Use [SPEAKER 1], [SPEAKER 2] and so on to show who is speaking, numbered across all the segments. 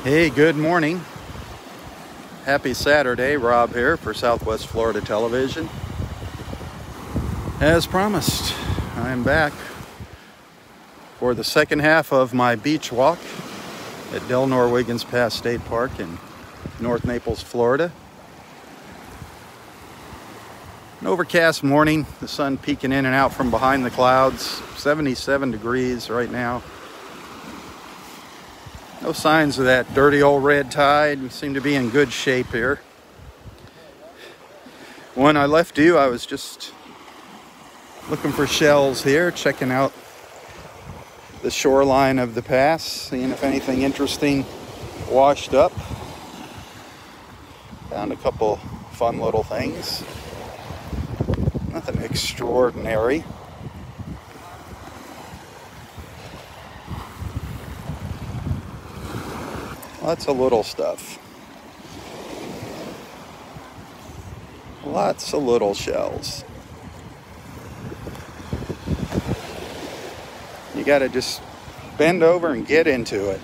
[SPEAKER 1] Hey, good morning. Happy Saturday. Rob here for Southwest Florida Television. As promised, I'm back for the second half of my beach walk at Delnor Wiggins Pass State Park in North Naples, Florida. An overcast morning, the sun peeking in and out from behind the clouds. 77 degrees right now. No signs of that dirty old red tide. We seem to be in good shape here. When I left you, I was just looking for shells here, checking out the shoreline of the pass, seeing if anything interesting washed up. Found a couple fun little things. Nothing extraordinary. Lots of little stuff. Lots of little shells. You gotta just bend over and get into it.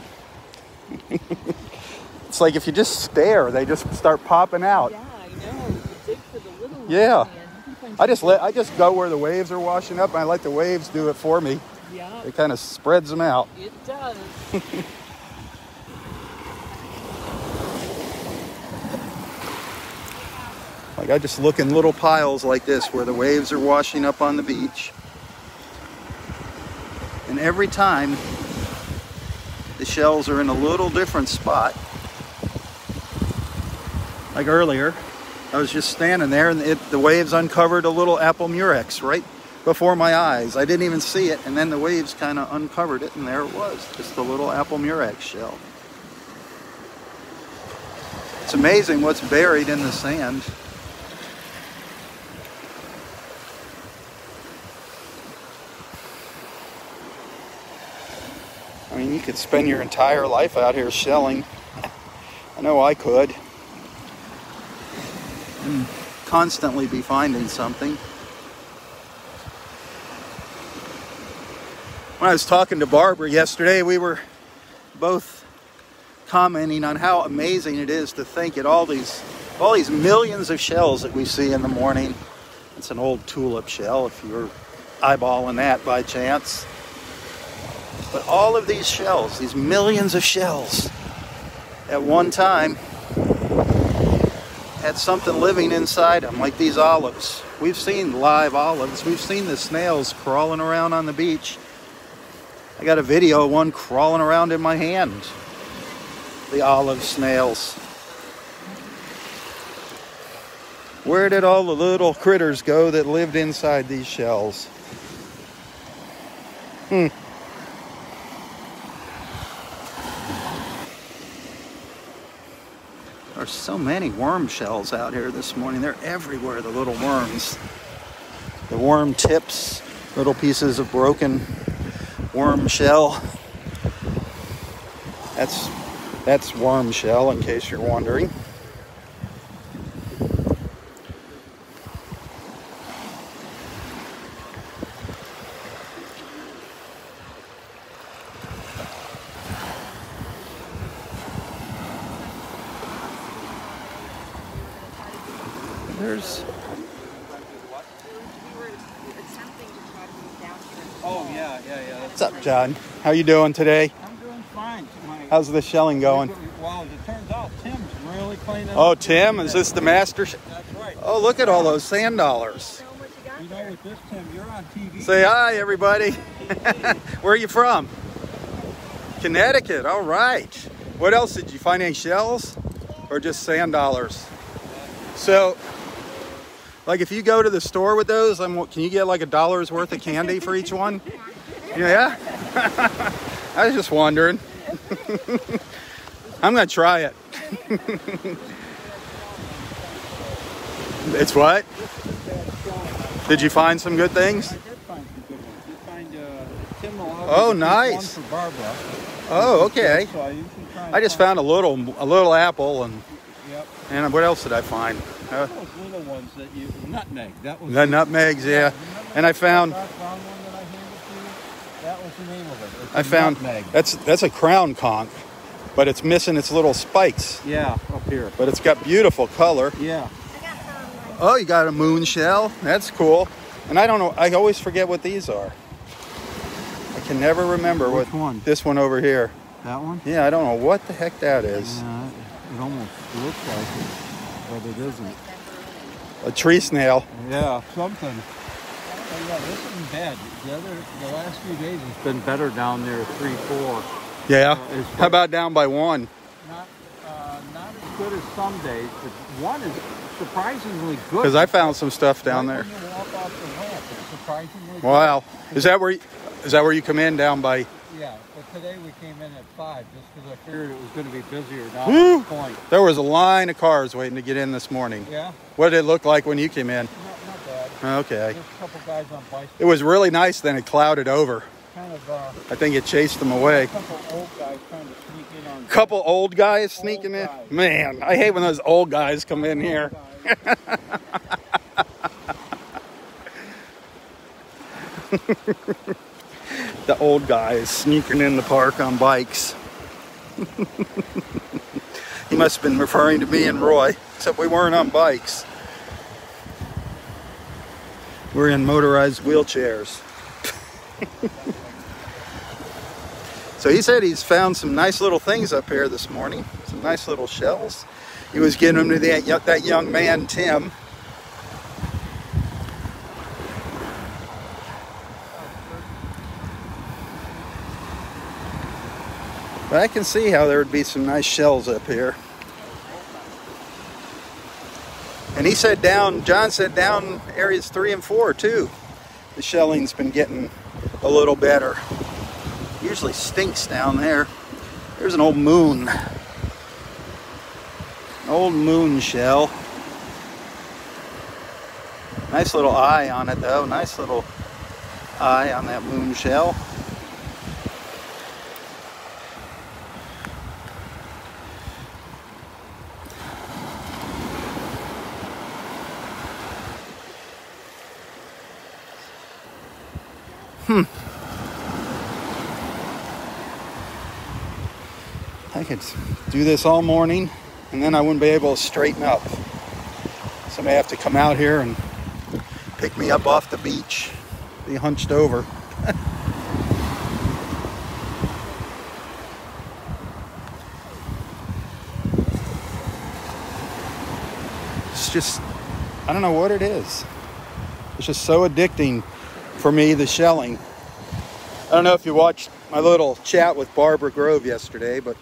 [SPEAKER 1] It's like if you just stare, they just start popping out.
[SPEAKER 2] Yeah, I know. You dig for the little ones,
[SPEAKER 1] Yeah.
[SPEAKER 2] man.
[SPEAKER 1] I just go where the waves are washing up, and I let the waves do it for me.
[SPEAKER 2] Yeah,
[SPEAKER 1] It kind of spreads them out.
[SPEAKER 2] it does.
[SPEAKER 1] Like I just look in little piles like this where the waves are washing up on the beach. And every time the shells are in a little different spot. Like earlier, I was just standing there and the waves uncovered a little apple murex right before my eyes. I didn't even see it, and then the waves kind of uncovered it, and there it was, just a little apple murex shell. It's amazing what's buried in the sand. I mean, you could spend your entire life out here shelling. I know I could. And constantly be finding something. When I was talking to Barbara yesterday, we were both commenting on how amazing it is to think at all these millions of shells that we see in the morning. It's an old tulip shell, if you're eyeballing that by chance. But all of these shells, these millions of shells, at one time had something living inside them, like these olives. We've seen live olives. We've seen the snails crawling around on the beach. I got a video of one crawling around in my hand. The olive snails. Where did all the little critters go that lived inside these shells? There's so many worm shells out here this morning. They're everywhere, the little worms. The worm tips, little pieces of broken worm shell. That's worm shell, in case you're wondering. There's...
[SPEAKER 3] Oh, yeah.
[SPEAKER 1] What's up, John? How you doing today?
[SPEAKER 3] I'm doing fine.
[SPEAKER 1] How's the shelling going?
[SPEAKER 3] Well, as it turns out, Tim's really cleaning up.
[SPEAKER 1] Oh, Tim, is this the master?
[SPEAKER 3] That's right.
[SPEAKER 1] Oh, look at all those sand dollars.
[SPEAKER 3] You know, with this, Tim, you're on TV.
[SPEAKER 1] Say hi, everybody. Where are you from? Connecticut. All right. What else? Did you find any shells or just sand dollars? So, like if you go to the store with those, can you get like $1's worth of candy for each one? Yeah? I was just wondering. I'm going to try it. It's what? Did you find some good things?
[SPEAKER 3] I did find some good ones. You find Tim will
[SPEAKER 1] Oh, nice.
[SPEAKER 3] one for Barbara.
[SPEAKER 1] Oh, okay.
[SPEAKER 3] So I usually try and
[SPEAKER 1] I just found a little apple and
[SPEAKER 3] Yep.
[SPEAKER 1] And what else did I find?
[SPEAKER 3] Those little ones that you nutmeg. That was
[SPEAKER 1] The nutmegs, yeah. And I found
[SPEAKER 3] that brown one that I handed to you. That was the name of it. It's
[SPEAKER 1] I
[SPEAKER 3] a
[SPEAKER 1] found
[SPEAKER 3] nutmeg.
[SPEAKER 1] that's a crown conch. but it's missing its little spikes.
[SPEAKER 3] Yeah, up here.
[SPEAKER 1] But it's got beautiful color.
[SPEAKER 3] Yeah.
[SPEAKER 1] Oh, you got a moon shell. That's cool. And I don't know, I always forget what these are. I can never remember
[SPEAKER 3] Which one?
[SPEAKER 1] This one over here.
[SPEAKER 3] That one?
[SPEAKER 1] Yeah, I don't know what the heck that is.
[SPEAKER 3] Yeah, it almost looks like it, but it isn't.
[SPEAKER 1] A tree snail.
[SPEAKER 3] Yeah, something. Oh, yeah, this isn't bad. The last few days it's been better down there, 3, 4.
[SPEAKER 1] Yeah. How about down by 1?
[SPEAKER 3] Not as good as some days, but 1 is surprisingly good.
[SPEAKER 1] Because I found some stuff down there.
[SPEAKER 3] When you walk off the ramp, it's surprisingly
[SPEAKER 1] Wow. Is that where you come in down by?
[SPEAKER 3] Yeah, but today we came in at 5 just because I figured it was going to be busier down
[SPEAKER 1] Woo!
[SPEAKER 3] at this point.
[SPEAKER 1] There was a line of cars waiting to get in this morning.
[SPEAKER 3] Yeah,
[SPEAKER 1] What did it look like when you came in?
[SPEAKER 3] not bad.
[SPEAKER 1] Okay.
[SPEAKER 3] Just a couple guys on bicycles.
[SPEAKER 1] It was really nice, then it clouded over.
[SPEAKER 3] Kind of
[SPEAKER 1] I think it chased them away.
[SPEAKER 3] a couple old guys trying to sneak in on.
[SPEAKER 1] Couple old guys sneaking in.
[SPEAKER 3] guys.
[SPEAKER 1] Man, I hate when those old guys come in here. The old guys sneaking in the park on bikes. He must have been referring to me and Roy, except we weren't on bikes. We're in motorized wheelchairs. So he said he's found some nice little things up here this morning. Some nice little shells. He was getting them to that young man, Tim. But I can see how there would be some nice shells up here. And he said John said down areas 3 and 4 too. The shelling's been getting a little better. Usually stinks down there. There's an old moon. An old moon shell. Nice little eye on it though. Nice little eye on that moon shell. I could do this all morning and then I wouldn't be able to straighten up. Somebody have to come out here and pick me up off the beach. Be hunched over. It's just, I don't know what it is. It's just so addicting for me, the shelling. I don't know if you watched my little chat with Barbara Grove yesterday, but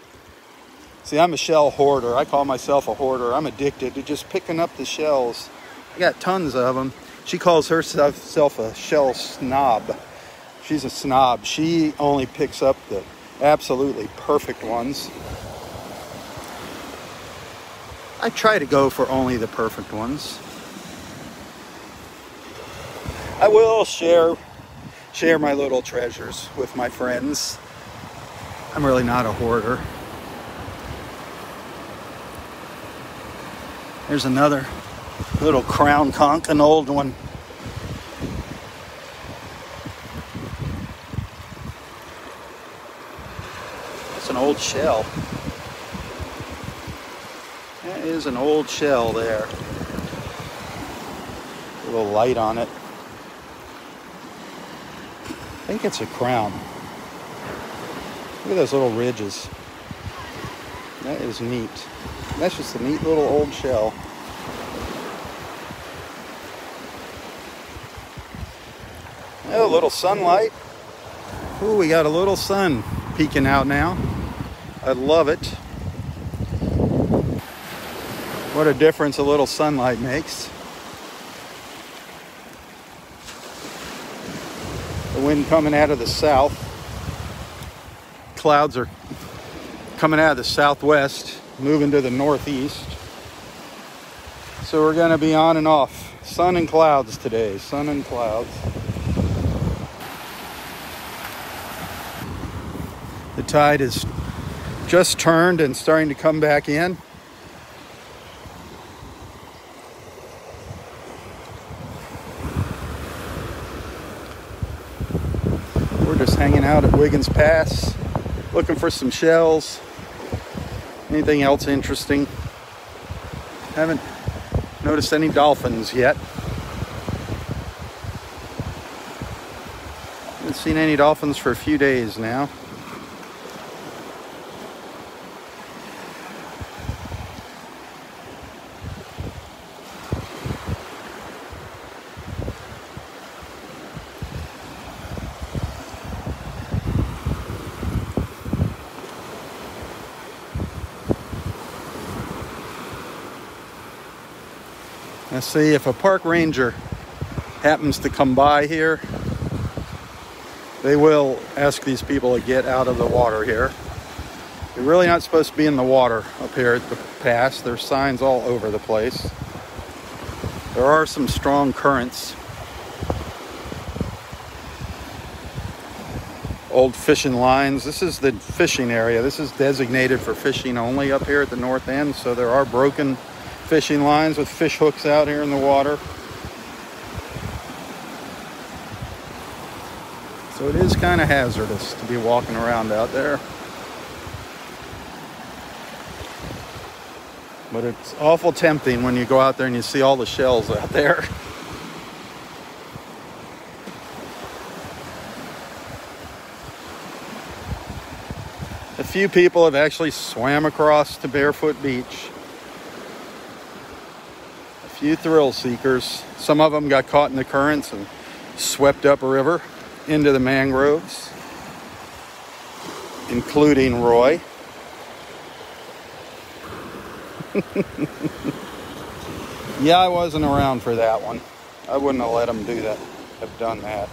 [SPEAKER 1] see, I'm a shell hoarder. I call myself a hoarder. I'm addicted to just picking up the shells. I got tons of them. She calls herself a shell snob. She's a snob. She only picks up the absolutely perfect ones. I try to go for only the perfect ones. I will share my little treasures with my friends. I'm really not a hoarder. There's another little crown conch, an old one. That's an old shell. That is an old shell there. A little light on it. I think it's a crown. Look at those little ridges. That is neat. That's just a neat little old shell. Oh, a little sunlight. Ooh, we got a little sun peeking out now. I love it. What a difference a little sunlight makes. The wind coming out of the south. Clouds are coming out of the southwest, moving to the northeast. So we're going to be on and off. Sun and clouds today. Sun and clouds. The tide is just turned and starting to come back in. We're just hanging out at Wiggins Pass, looking for some shells. Anything else interesting? Haven't noticed any dolphins yet. Haven't seen any dolphins for a few days now. Let's see if a park ranger happens to come by here. They will ask these people to get out of the water here. You're really not supposed to be in the water up here at the pass. There's signs all over the place. There are some strong currents. Old fishing lines. This is the fishing area. This is designated for fishing only up here at the north end. So there are broken fishing lines with fish hooks out here in the water. So it is kind of hazardous to be walking around out there. But it's awful tempting when you go out there and you see all the shells out there. A few people have actually swam across to Barefoot Beach. A few thrill seekers. Some of them got caught in the currents and swept up a river into the mangroves, including Roy. Yeah, I wasn't around for that one. I wouldn't have let him do that, have done that.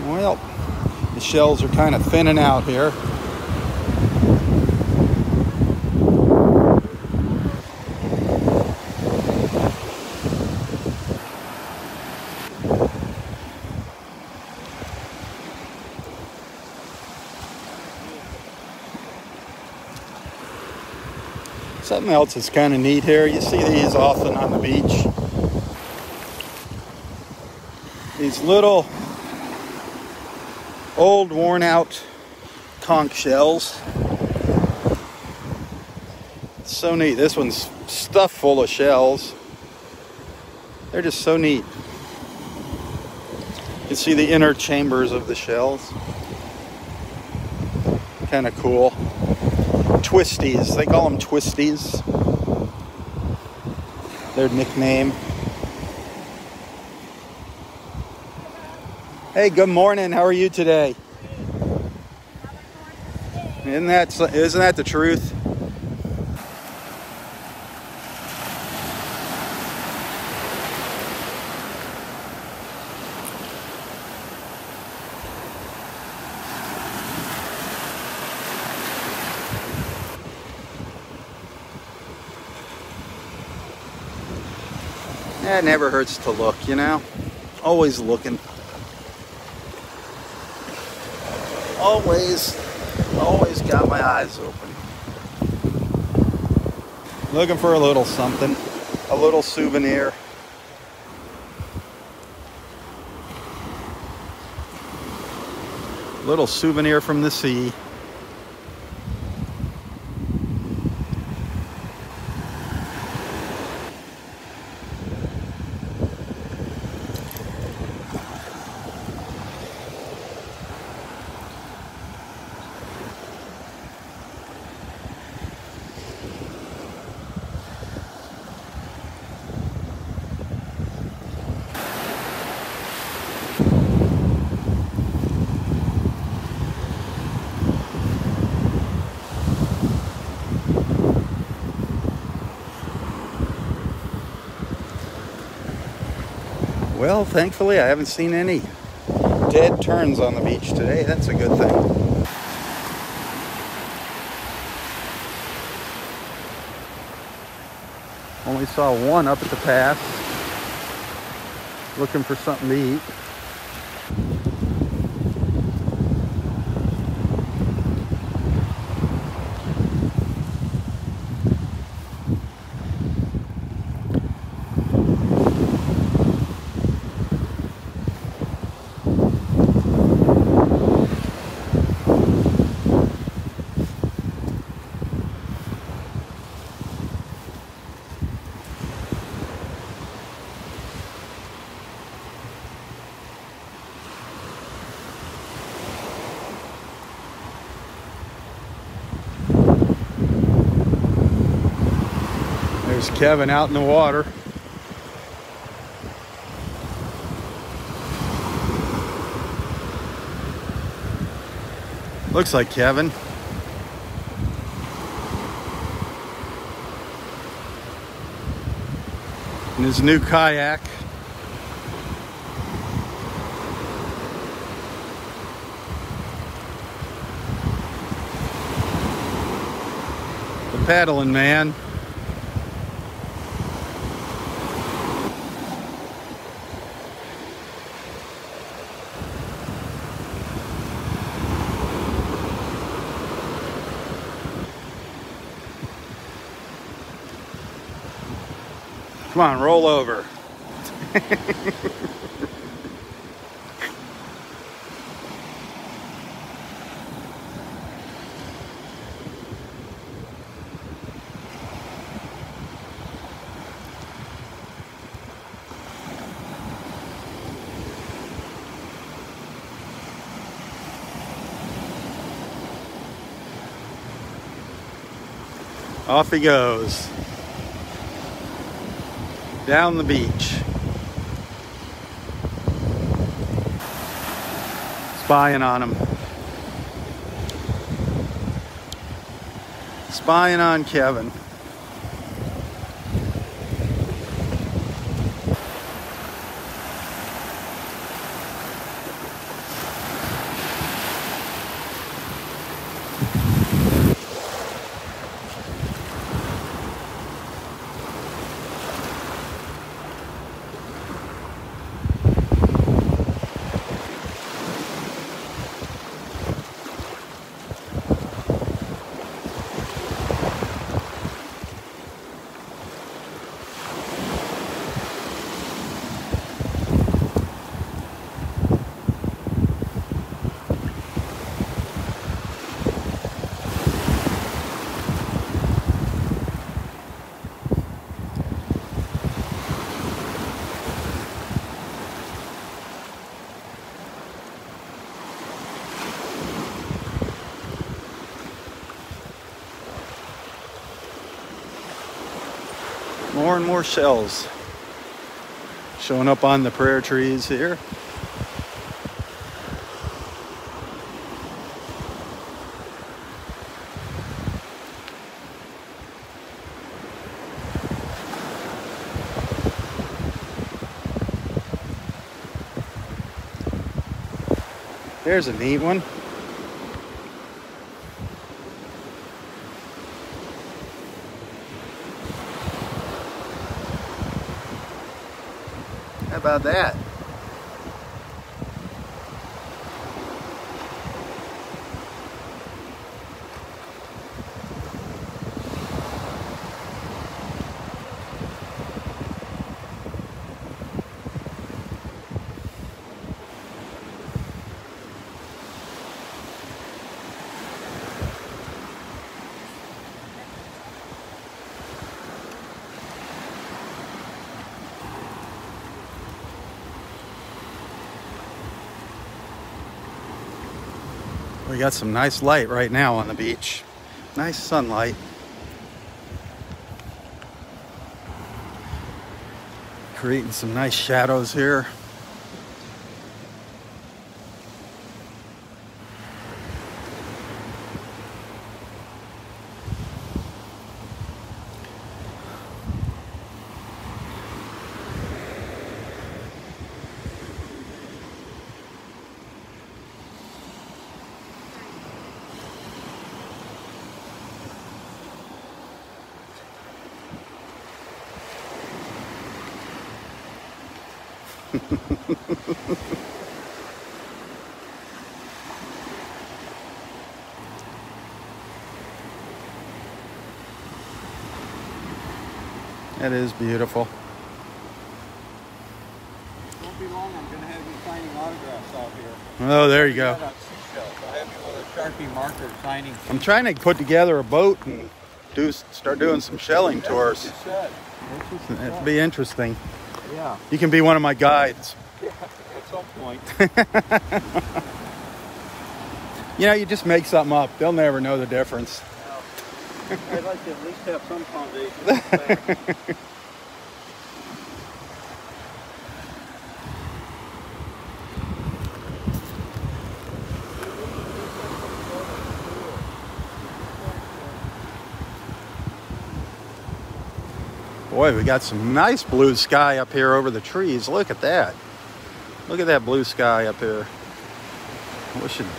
[SPEAKER 1] Well, the shells are kind of thinning out here. Something else that's kind of neat here. You see these often on the beach. These little old worn out conch shells. It's so neat. This one's stuffed full of shells. They're just so neat. You can see the inner chambers of the shells. Kind of cool. Twisties. They call them twisties. Their nickname. Hey, good morning. How are you today? Isn't that the truth? It never hurts to look, you know? Always looking. Always got my eyes open. Looking for a little something, a little souvenir. Little souvenir from the sea. Well, thankfully, I haven't seen any dead terns on the beach today. That's a good thing. Only saw one up at the pass, looking for something to eat. There's Kevin out in the water. Looks like Kevin. In his new kayak. The paddling man. Come on, roll over. Off he goes. Down the beach. Spying on him. Spying on Kevin. More and more shells showing up on the prayer trees here. There's a neat one. How about that? We got some nice light right now on the beach. Nice sunlight. Creating some nice shadows here. That is beautiful.
[SPEAKER 3] Won't be long. I'm going to have you signing autographs out here.
[SPEAKER 1] Oh, there you go.
[SPEAKER 3] I have you with a Sharpie marker signing.
[SPEAKER 1] I'm trying to put together a boat and start doing some shelling tours. It'd be interesting.
[SPEAKER 3] Yeah.
[SPEAKER 1] You can be one of my guides.
[SPEAKER 3] Yeah, at some point.
[SPEAKER 1] You know, you just make something up. They'll never know the difference.
[SPEAKER 3] I'd like to at least have some foundation.
[SPEAKER 1] Boy, we got some nice blue sky up here over the trees. Look at that. Look at that blue sky up here. I wish it'd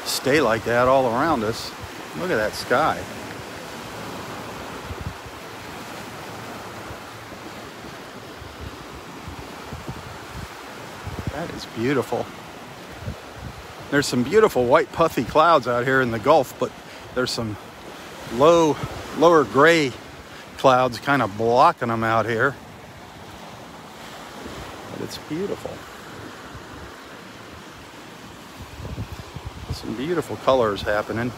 [SPEAKER 1] stay like that all around us. Look at that sky. That is beautiful. There's some beautiful white puffy clouds out here in the Gulf, but there's some lower gray clouds kind of blocking them out here. But it's beautiful. Some beautiful colors happening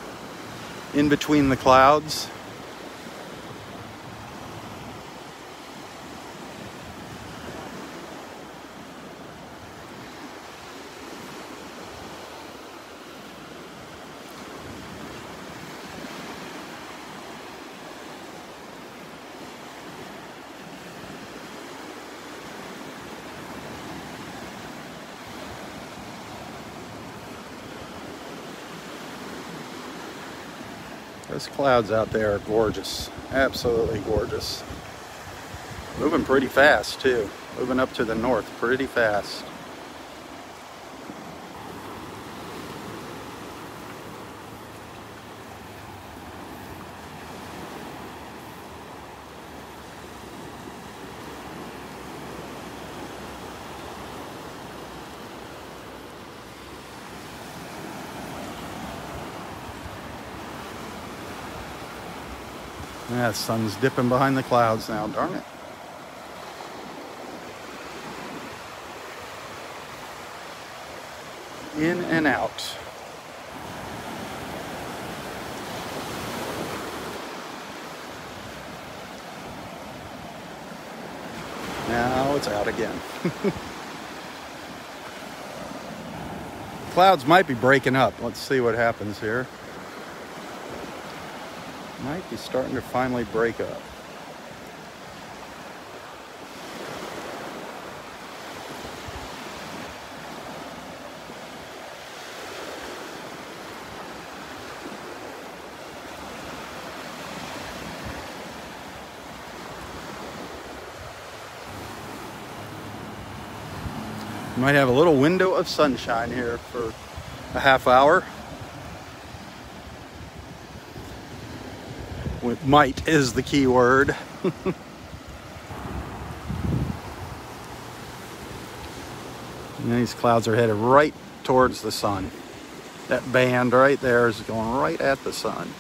[SPEAKER 1] in between the clouds. Those clouds out there are gorgeous, absolutely gorgeous. Moving pretty fast too, moving up to the north pretty fast. Yeah, the sun's dipping behind the clouds now, darn it. In and out. Now it's out again. Clouds might be breaking up. Let's see what happens here. Might be starting to finally break up. Might have a little window of sunshine here for a half hour. With might is the key word. And these clouds are headed right towards the sun. That band right there is going right at the sun.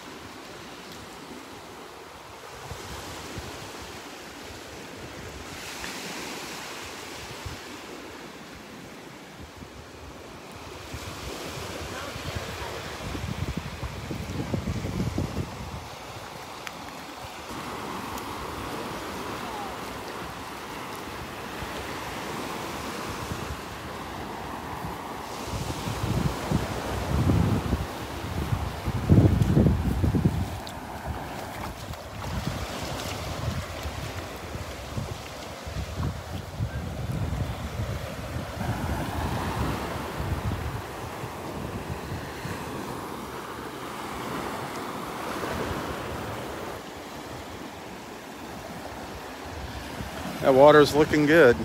[SPEAKER 1] That water's looking good.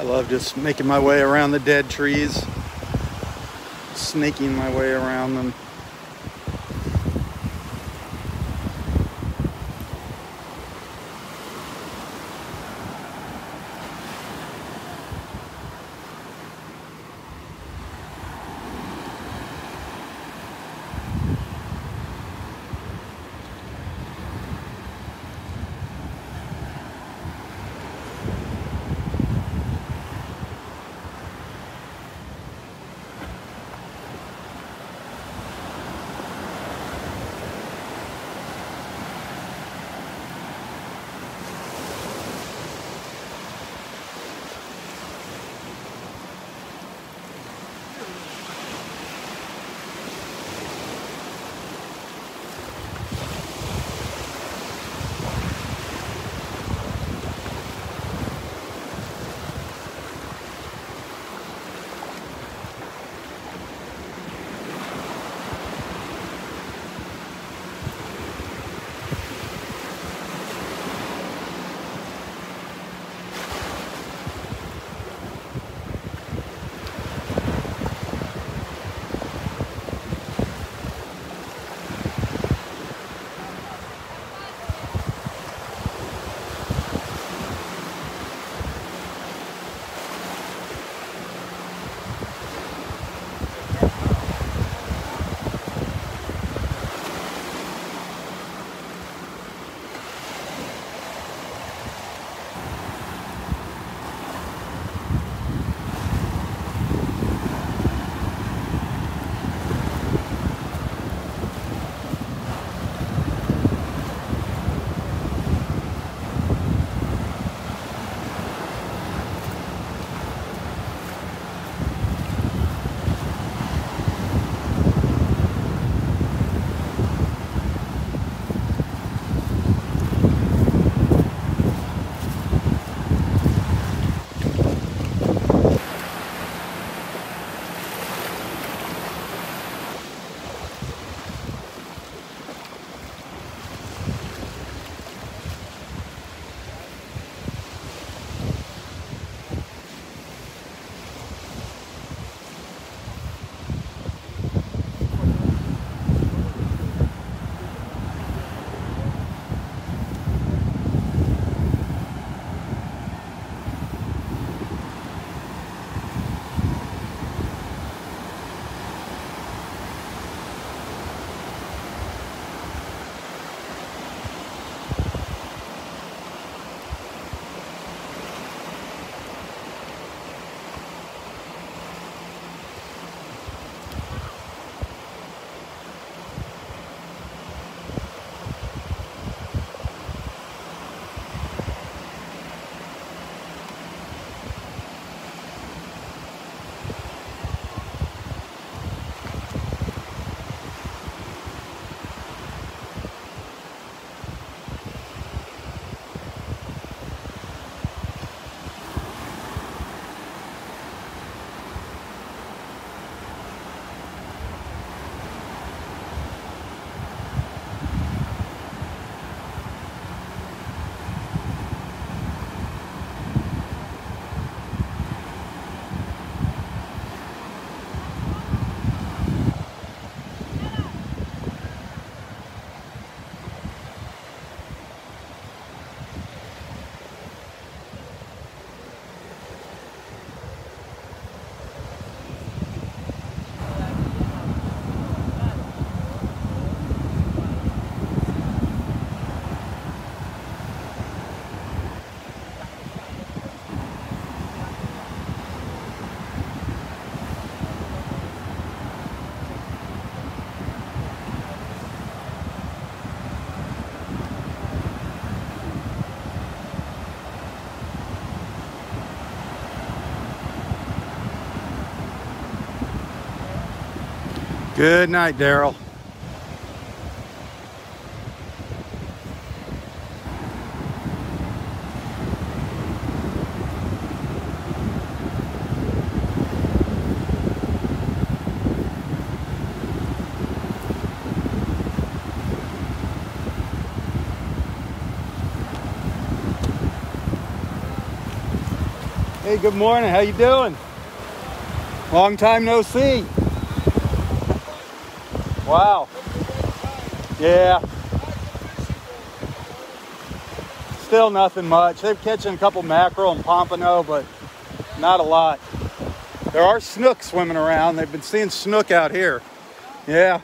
[SPEAKER 1] I love just making my way around the dead trees, snaking my way around them. Good night, Daryl. Hey, good morning. How you doing? Long time no see. Wow. Yeah. Still nothing much. They're catching a couple mackerel and pompano, but not a lot. There are snook swimming around. They've been seeing snook out here. Yeah.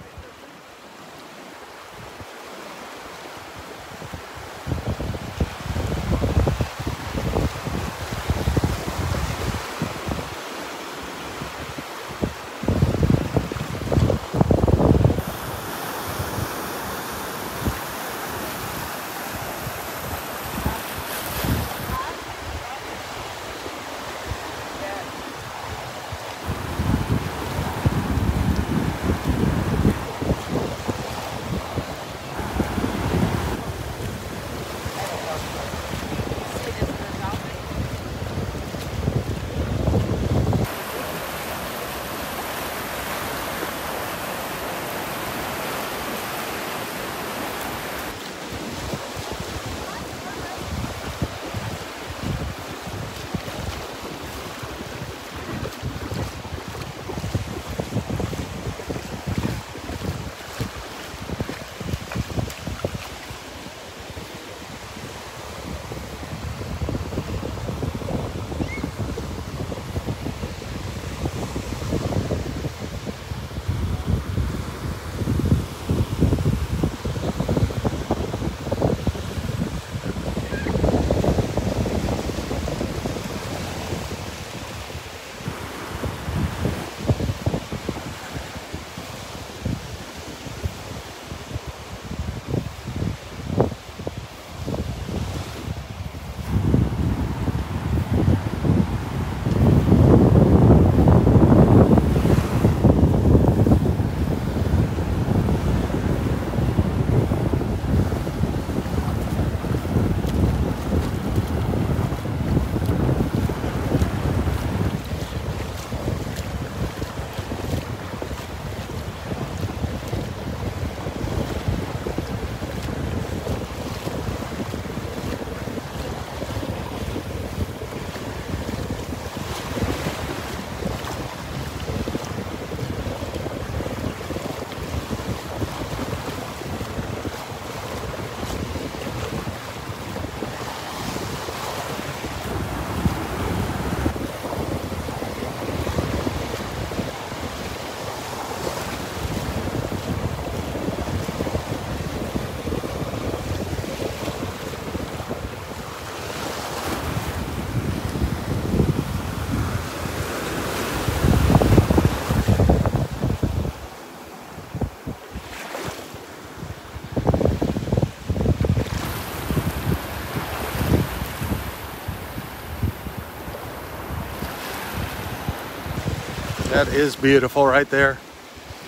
[SPEAKER 1] That is beautiful right there.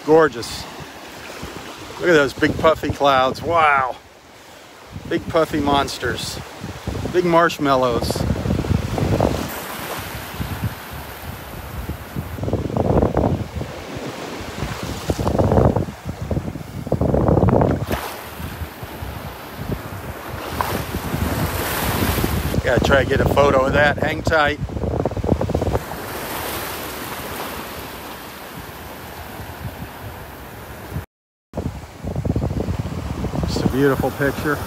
[SPEAKER 1] Gorgeous. Look at those big puffy clouds. Wow. Big puffy monsters. Big marshmallows. Gotta try to get a photo of that. Hang tight. Just a beautiful picture.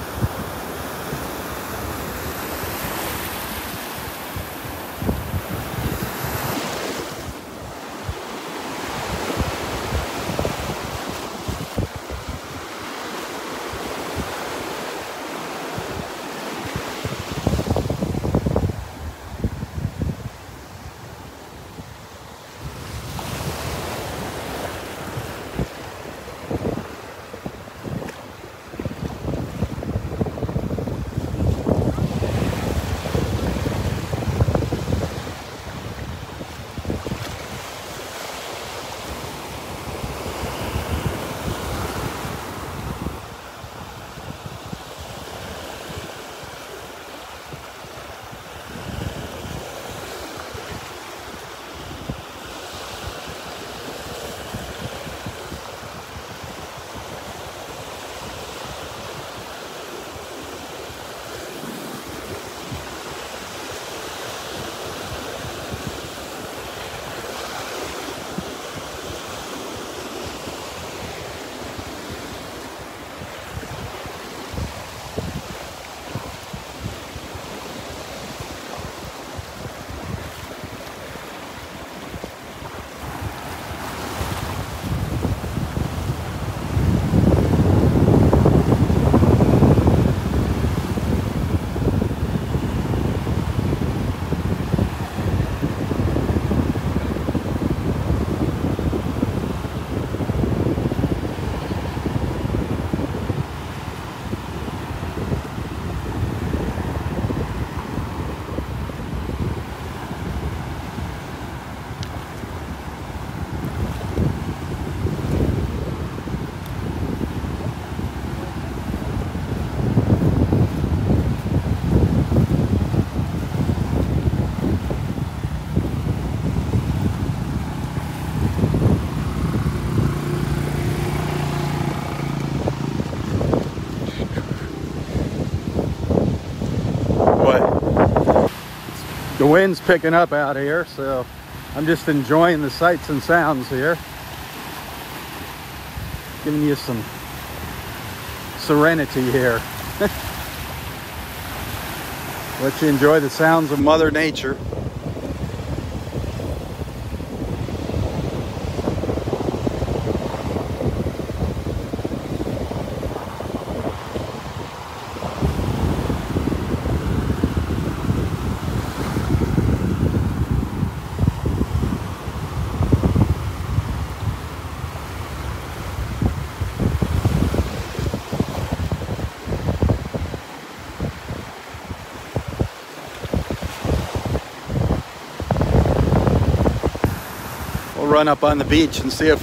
[SPEAKER 1] The wind's picking up out here, so I'm just enjoying the sights and sounds here. Giving you some serenity here. Let you enjoy the sounds of Mother Nature. Run up on the beach and see if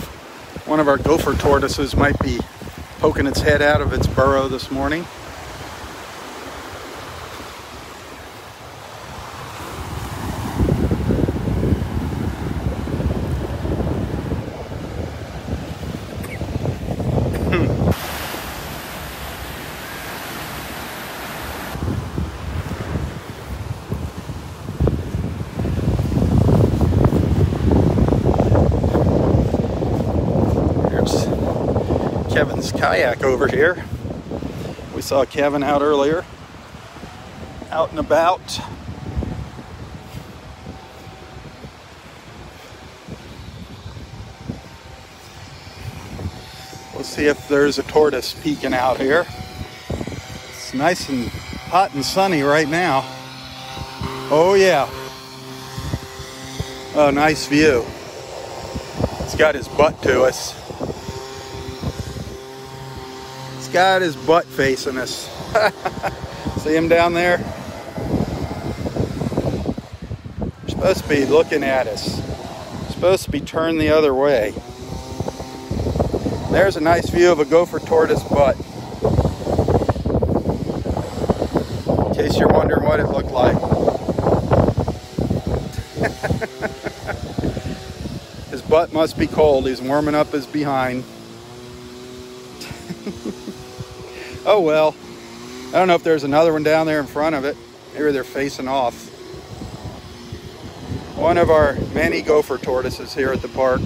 [SPEAKER 1] one of our gopher tortoises might be poking its head out of its burrow this morning. Kevin's kayak over here. We saw Kevin out earlier, out and about. We'll see if there's a tortoise peeking out here. It's nice and hot and sunny right now. Oh yeah. Oh, nice view. It's got his butt to us. Got his butt facing us. See him down there? You're supposed to be looking at us. You're supposed to be turned the other way. There's a nice view of a gopher tortoise butt. In case you're wondering what it looked like. His butt must be cold. He's warming up his behind. Oh well, I don't know if there's another one down there in front of it. Maybe they're facing off. One of our many gopher tortoises here at the park.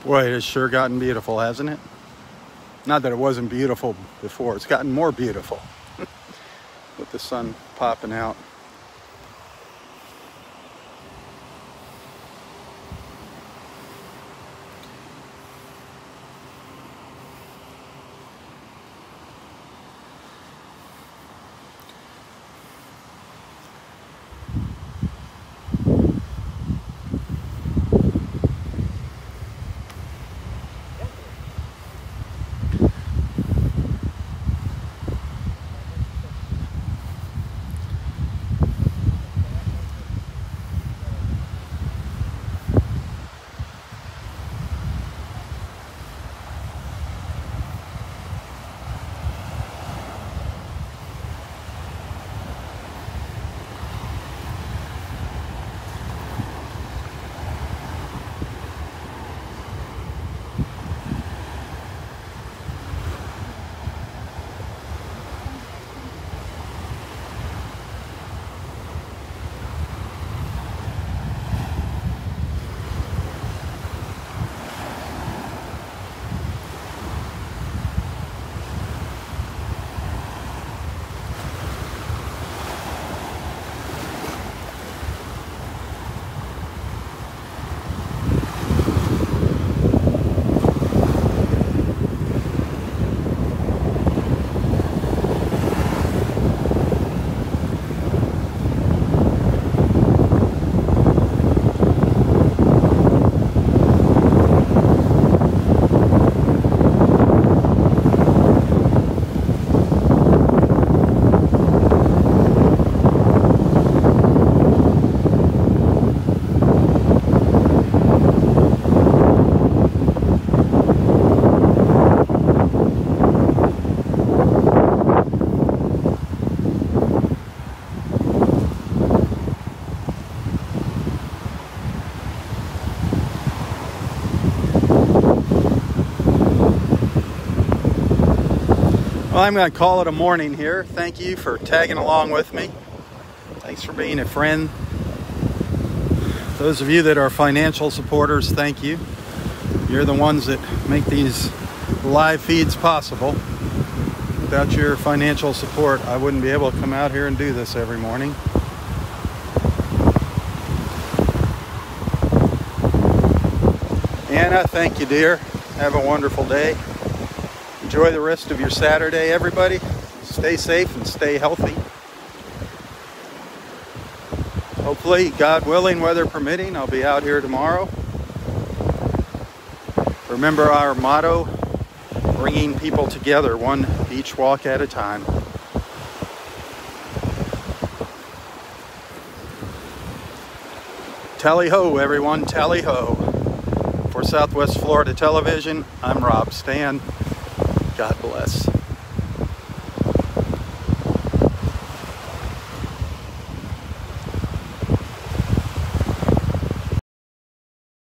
[SPEAKER 1] Boy, it has sure gotten beautiful, hasn't it? Not that it wasn't beautiful before. It's gotten more beautiful with the sun popping out. I'm going to call it a morning here. Thank you for tagging along with me. Thanks for being a friend. Those of you that are financial supporters, thank you. You're the ones that make these live feeds possible. Without your financial support, I wouldn't be able to come out here and do this every morning. Anna, thank you, dear. Have a wonderful day. Enjoy the rest of your Saturday, everybody. Stay safe and stay healthy. Hopefully, God willing, weather permitting, I'll be out here tomorrow. Remember our motto, bringing people together, one beach walk at a time. Tally ho, everyone, tally ho. For Southwest Florida Television, I'm Rob Stan. God bless.